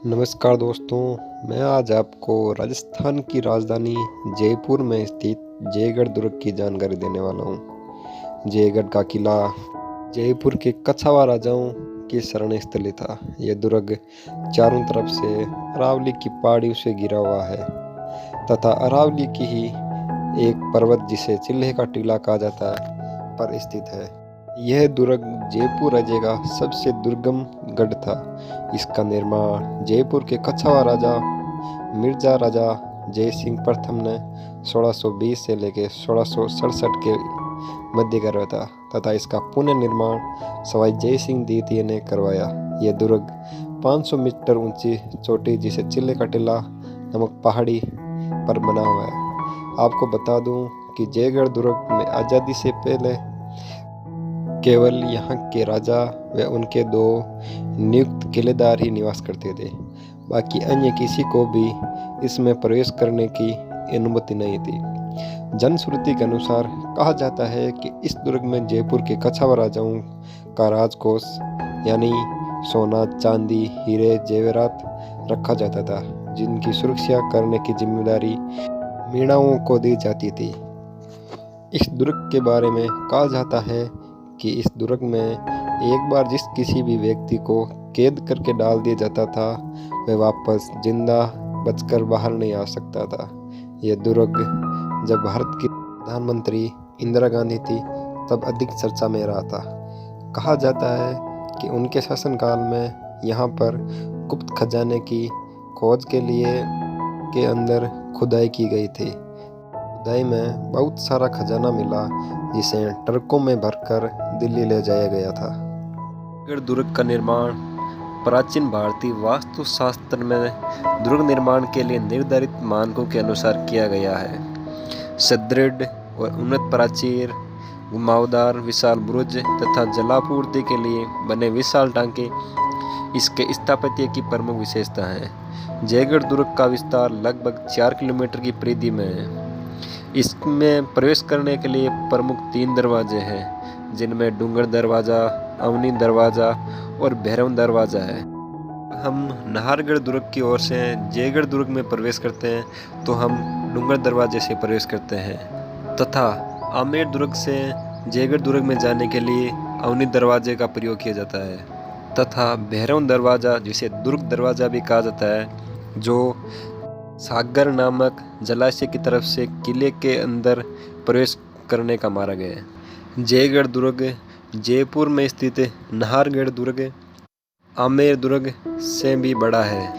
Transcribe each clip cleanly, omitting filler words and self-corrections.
नमस्कार दोस्तों, मैं आज आपको राजस्थान की राजधानी जयपुर में स्थित जयगढ़ दुर्ग की जानकारी देने वाला हूँ। जयगढ़ का किला जयपुर के कछावा राजाओं की शरण स्थली था। यह दुर्ग चारों तरफ से अरावली की पहाड़ियों से घिरा हुआ है तथा अरावली की ही एक पर्वत जिसे चिल्हे का टीला कहा जाता है पर स्थित है। यह दुर्ग जयपुर राज्य का सबसे दुर्गम गढ़ था। इसका निर्माण जयपुर के कछावा राजा मिर्जा राजा जय सिंह प्रथम ने 1620 से लेकर 1667 के मध्य करवाया था तथा इसका पुनर्निर्माण सवाई जय सिंह द्वितीय ने करवाया। यह दुर्ग 500 मीटर ऊंची चोटी जिसे चिल्हे का टीला नामक पहाड़ी पर बना हुआ है। आपको बता दूं कि जयगढ़ दुर्ग में आज़ादी से पहले केवल यहाँ के राजा व उनके 2 नियुक्त किलेदार ही निवास करते थे। बाकी अन्य किसी को भी इसमें प्रवेश करने की अनुमति नहीं थी। जनश्रुति के अनुसार कहा जाता है कि इस दुर्ग में जयपुर के कछावा राजाओं का राजकोष यानी सोना, चांदी, हीरे, जेवरात रखा जाता था, जिनकी सुरक्षा करने की जिम्मेदारी मीणाओं को दी जाती थी। इस दुर्ग के बारे में कहा जाता है कि इस दुर्ग में एक बार जिस किसी भी व्यक्ति को कैद करके डाल दिया जाता था वह वापस जिंदा बचकर बाहर नहीं आ सकता था। यह दुर्ग जब भारत की प्रधानमंत्री इंदिरा गांधी थी तब अधिक चर्चा में रहा था। कहा जाता है कि उनके शासनकाल में यहाँ पर गुप्त खजाने की खोज के लिए के अंदर खुदाई की गई थी। खुदाई में बहुत सारा खजाना मिला जिसे ट्रकों में भरकर दिल्ली ले जाया गया था। जयगढ़ दुर्ग का निर्माण प्राचीन भारतीय वास्तुशास्त्र में दुर्ग निर्माण के लिए निर्धारित मानकों के अनुसार किया गया है। सुदृढ़ और उन्नत प्राचीर, घुमावदार विशाल बुरुज तथा जलापूर्ति के लिए बने विशाल टांके इसके स्थापत्य की प्रमुख विशेषता है। जयगढ़ दुर्ग का विस्तार लगभग 4 किलोमीटर की परिधि में है। इसमें प्रवेश करने के लिए प्रमुख 3 दरवाजे हैं, जिनमें डूंगर दरवाज़ा, अवनी दरवाज़ा और भैरव दरवाज़ा है। हम नाहरगढ़ दुर्ग की ओर से जयगढ़ दुर्ग में प्रवेश करते हैं तो हम डूंगर दरवाजे से प्रवेश करते हैं तथा आमेर दुर्ग से जयगढ़ दुर्ग में जाने के लिए अवनी दरवाजे का प्रयोग किया जाता है तथा भैरव दरवाज़ा जिसे दुर्ग दरवाज़ा भी कहा जाता है, जो सागर नामक जलाशय की तरफ से किले के अंदर प्रवेश करने का मार्ग है। जयगढ़ दुर्ग जयपुर में स्थित नाहरगढ़ दुर्ग आमेर दुर्ग से भी बड़ा है।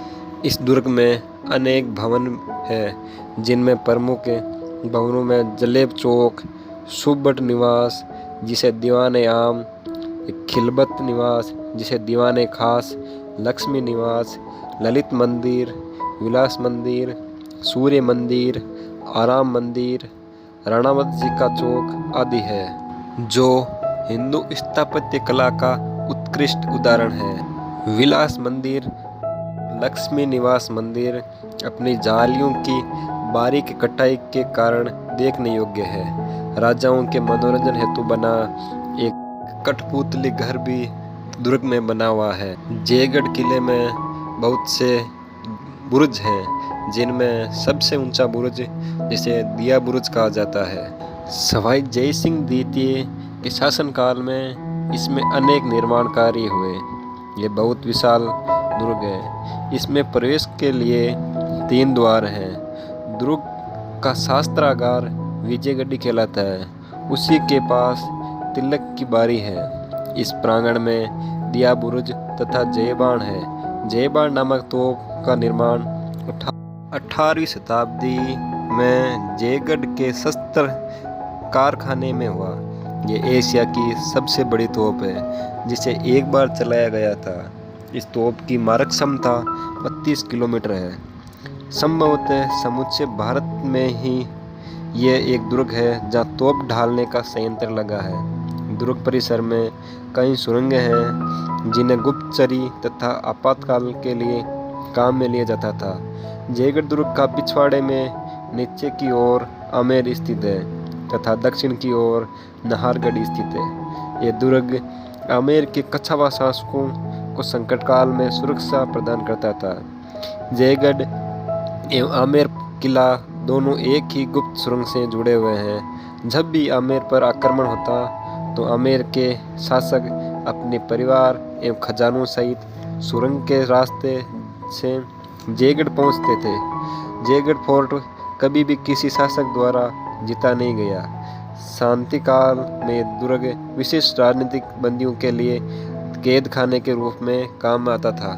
इस दुर्ग में अनेक भवन हैं, जिनमें प्रमुख भवनों में जलेब चौक, सुबट निवास जिसे दीवाने आम, खिलबत निवास जिसे दीवाने खास, लक्ष्मी निवास, ललित मंदिर, विलास मंदिर, सूर्य मंदिर, आराम मंदिर, राणावत जी का चौक आदि है, जो हिंदू स्थापत्य कला का उत्कृष्ट उदाहरण है। विलास मंदिर, लक्ष्मी निवास मंदिर अपनी जालियों की बारीक कटाई के कारण देखने योग्य है। राजाओं के मनोरंजन हेतु बना एक कठपुतली घर भी दुर्ग में बना हुआ है। जयगढ़ किले में बहुत से बुरुज हैं, जिनमें सबसे ऊंचा बुरुज जिसे दिया बुरुज कहा जाता है। सवाई जय सिंह द्वितीय के शासनकाल में इसमें अनेक निर्माण कार्य हुए। ये बहुत विशाल दुर्ग है। इसमें प्रवेश के लिए 3 द्वार हैं। दुर्ग का शास्त्रागार विजयगढ़ी कहलाता है। उसी के पास तिलक की बारी है। इस प्रांगण में दिया बुरुज तथा जयबाण है। जयबाण नामक तोप का निर्माण 18वीं शताब्दी में जयगढ़ के शस्त्र कारखाने में हुआ। ये एशिया की सबसे बड़ी तोप है, जिसे एक बार चलाया गया था। इस तोप की मारक क्षमता 32 किलोमीटर है। संभवतः समूचे भारत में ही यह एक दुर्ग है जहाँ तोप ढालने का संयंत्र लगा है। दुर्ग परिसर में कई सुरंगें हैं, जिन्हें गुप्तचरी तथा आपातकाल के लिए काम में लिया जाता था। जयगढ़ दुर्ग का पिछवाड़े में नीचे की ओर आमेर स्थित है तथा दक्षिण की ओर नाहरगढ़ स्थित है। यह दुर्ग आमेर के कछावा शासकों को संकटकाल में सुरक्षा प्रदान करता था। जयगढ़ एवं आमेर किला दोनों एक ही गुप्त सुरंग से जुड़े हुए हैं। जब भी आमेर पर आक्रमण होता तो आमेर के शासक अपने परिवार एवं खजानों सहित सुरंग के रास्ते से जयगढ़ पहुंचते थे। जयगढ़ फोर्ट कभी भी किसी शासक द्वारा जीता नहीं गया। शांति काल में दुर्ग विशेष राजनीतिक बंदियों के लिए कैद खाने के रूप में काम आता था।